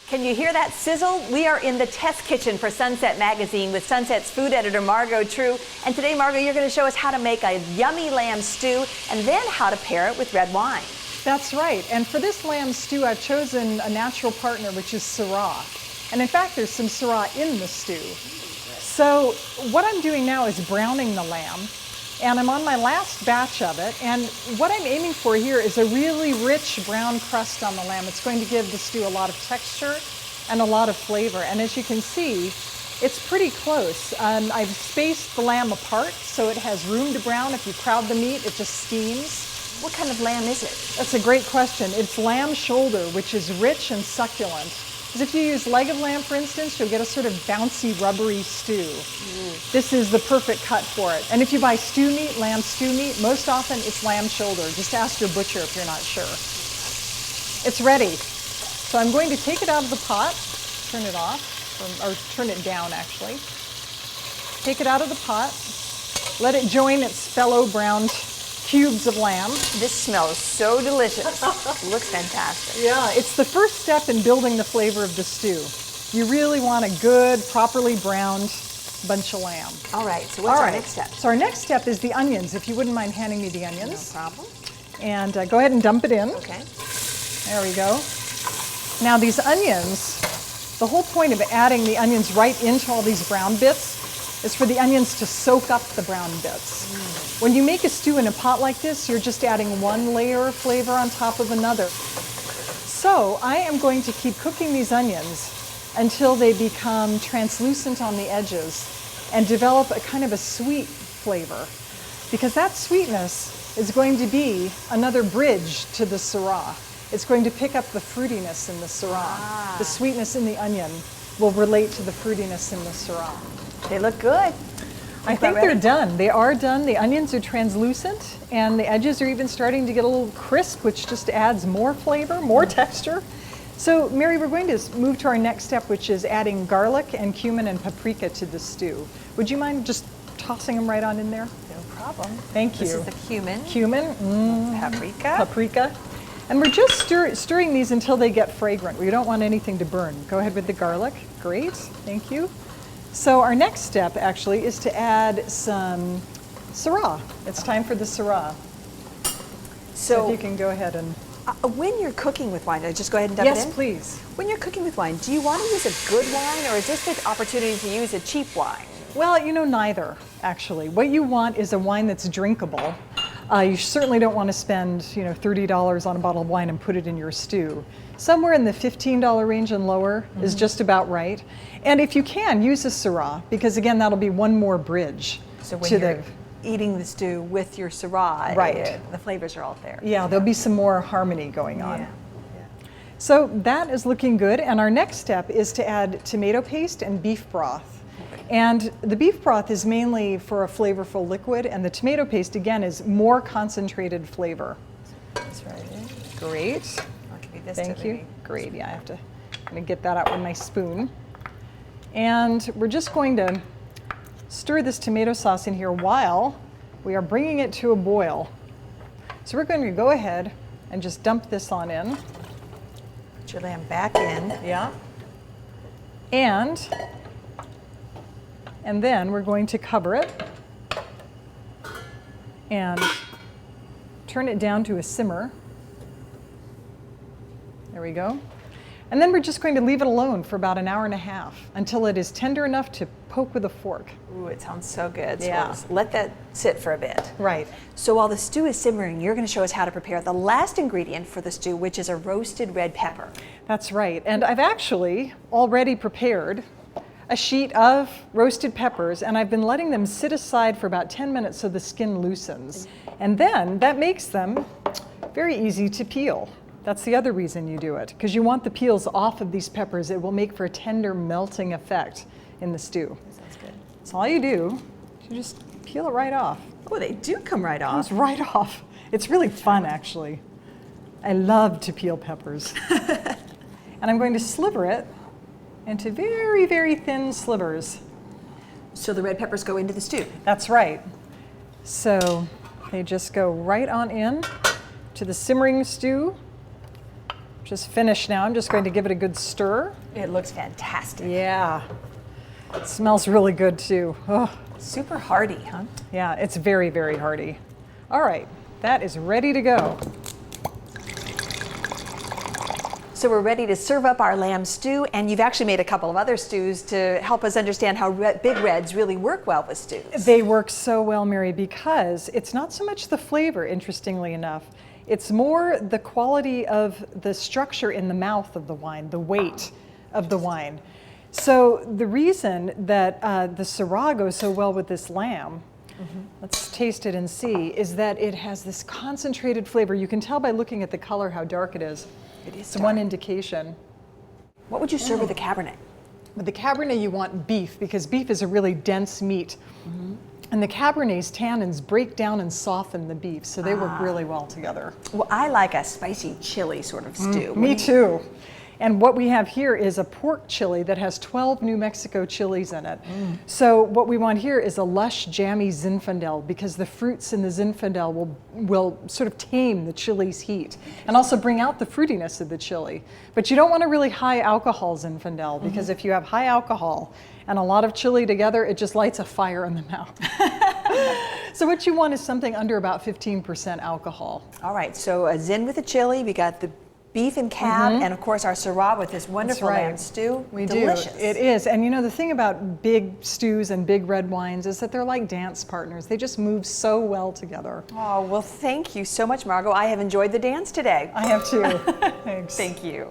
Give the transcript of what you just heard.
Can you hear that sizzle? We are in the test kitchen for Sunset Magazine with Sunset's food editor, Margot True. And today, Margot, you're going to show us how to make a yummy lamb stew and then how to pair it with red wine. That's right. And for this lamb stew, I've chosen a natural partner, which is Syrah. And in fact, there's some Syrah in the stew. So what I'm doing now is browning the lamb. And I'm on my last batch of it. And what I'm aiming for here is a really rich brown crust on the lamb. It's going to give the stew a lot of texture and a lot of flavor. And as you can see, it's pretty close. I've spaced the lamb apart so it has room to brown. If you crowd the meat, it just steams. What kind of lamb is it? That's a great question. It's lamb shoulder, which is rich and succulent. Because if you use leg of lamb, for instance, you'll get a sort of bouncy, rubbery stew. This is the perfect cut for it. And if you buy stew meat, lamb stew meat, most often it's lamb shoulder. Just ask your butcher if you're not sure. It's ready. So I'm going to take it out of the pot, turn it off, or turn it down actually. Take it out of the pot, let it join its fellow browned cubes of lamb. This smells so delicious. It looks fantastic. Yeah, it's the first step in building the flavor of the stew. You really want a good, properly browned bunch of lamb. All right, so what's our next step? So our next step is the onions, if you wouldn't mind handing me the onions. No problem. And go ahead and dump it in. Okay. There we go. Now these onions, the whole point of adding the onions right into all these brown bits is for the onions to soak up the brown bits. When you make a stew in a pot like this, you're just adding one layer of flavor on top of another. So I am going to keep cooking these onions until they become translucent on the edges and develop a kind of a sweet flavor. Because that sweetness is going to be another bridge to the Syrah. It's going to pick up the fruitiness in the Syrah. The sweetness in the onion will relate to the fruitiness in the Syrah. They look good. I think they're done. They are done. The onions are translucent and the edges are even starting to get a little crisp, which just adds more flavor, more texture. So Mary, we're going to move to our next step, which is adding garlic and cumin and paprika to the stew. Would you mind just tossing them right on in there? No problem. Thank you. This is the cumin. Cumin. Paprika. Paprika. And we're just stirring these until they get fragrant. We don't want anything to burn. Go ahead with the garlic. Great. Thank you. So our next step actually is to add some Syrah. It's time for the Syrah. So if you can go ahead and... when you're cooking with wine, just go ahead and dump it in? Yes, please. When you're cooking with wine, do you want to use a good wine or is this the opportunity to use a cheap wine? Well, you know, neither, actually. What you want is a wine that's drinkable. You certainly don't want to spend, $30 on a bottle of wine and put it in your stew. Somewhere in the $15 range and lower is just about right. And if you can, use a Syrah, because again, that'll be one more bridge. So when you're eating the stew with your Syrah, right, the flavors are all there. Yeah, there'll be some more harmony going on. Yeah. So that is looking good. And our next step is to add tomato paste and beef broth. And the beef broth is mainly for a flavorful liquid, and the tomato paste, again, is more concentrated flavor. That's right. Great. I'll give you this. Thank you. Great. Yeah, I'm gonna get that out with my spoon. And we're just going to stir this tomato sauce in here while we are bringing it to a boil. So we're going to go ahead and just dump this on in. Put your lamb back in. Yeah. And then we're going to cover it and turn it down to a simmer. There we go. And then we're just going to leave it alone for about an hour and a half until it is tender enough to poke with a fork. Ooh, it sounds so good. Yeah. So let that sit for a bit. Right. So while the stew is simmering, you're going to show us how to prepare the last ingredient for the stew, which is a roasted red pepper. That's right. And I've actually already prepared a sheet of roasted peppers, and I've been letting them sit aside for about 10 minutes so the skin loosens. And then that makes them very easy to peel. That's the other reason you do it, because you want the peels off of these peppers. It will make for a tender melting effect in the stew. That sounds good. So all you do, you just peel it right off. Oh, they do come right off. It's right off. It's really fun, actually. I love to peel peppers. And I'm going to sliver it into very, very thin slivers. So the red peppers go into the stew? That's right. So they just go right on in to the simmering stew. just finished now. I'm just going to give it a good stir. It looks fantastic. Yeah. It smells really good too. Oh. Super hearty, huh? Yeah, it's very, very hearty. All right, that is ready to go. So we're ready to serve up our lamb stew, and you've actually made a couple of other stews to help us understand how big reds really work well with stews. They work so well, Mary, because it's not so much the flavor, interestingly enough. It's more the quality of the structure in the mouth of the wine, the weight of the wine. So the reason that the Syrah goes so well with this lamb, let's taste it and see, is that it has this concentrated flavor. You can tell by looking at the color how dark it is. It's one indication. What would you serve with the Cabernet? With the Cabernet, you want beef, because beef is a really dense meat. And the Cabernet's tannins break down and soften the beef, so they work really well together. Well, I like a spicy chili sort of stew. Me too. And what we have here is a pork chili that has 12 New Mexico chilies in it. So what we want here is a lush, jammy Zinfandel, because the fruits in the Zinfandel will sort of tame the chili's heat and also bring out the fruitiness of the chili. But you don't want a really high alcohol Zinfandel, because if you have high alcohol and a lot of chili together, it just lights a fire in the mouth. So what you want is something under about 15% alcohol. All right, so a Zin with a chili, we got the beef and cab, and of course our Syrah with this wonderful lamb stew. We Delicious. do. It is. And you know, the thing about big stews and big red wines is that they're like dance partners. They just move so well together. Oh, well, thank you so much, Margot. I have enjoyed the dance today. I have too. Thanks. Thank you.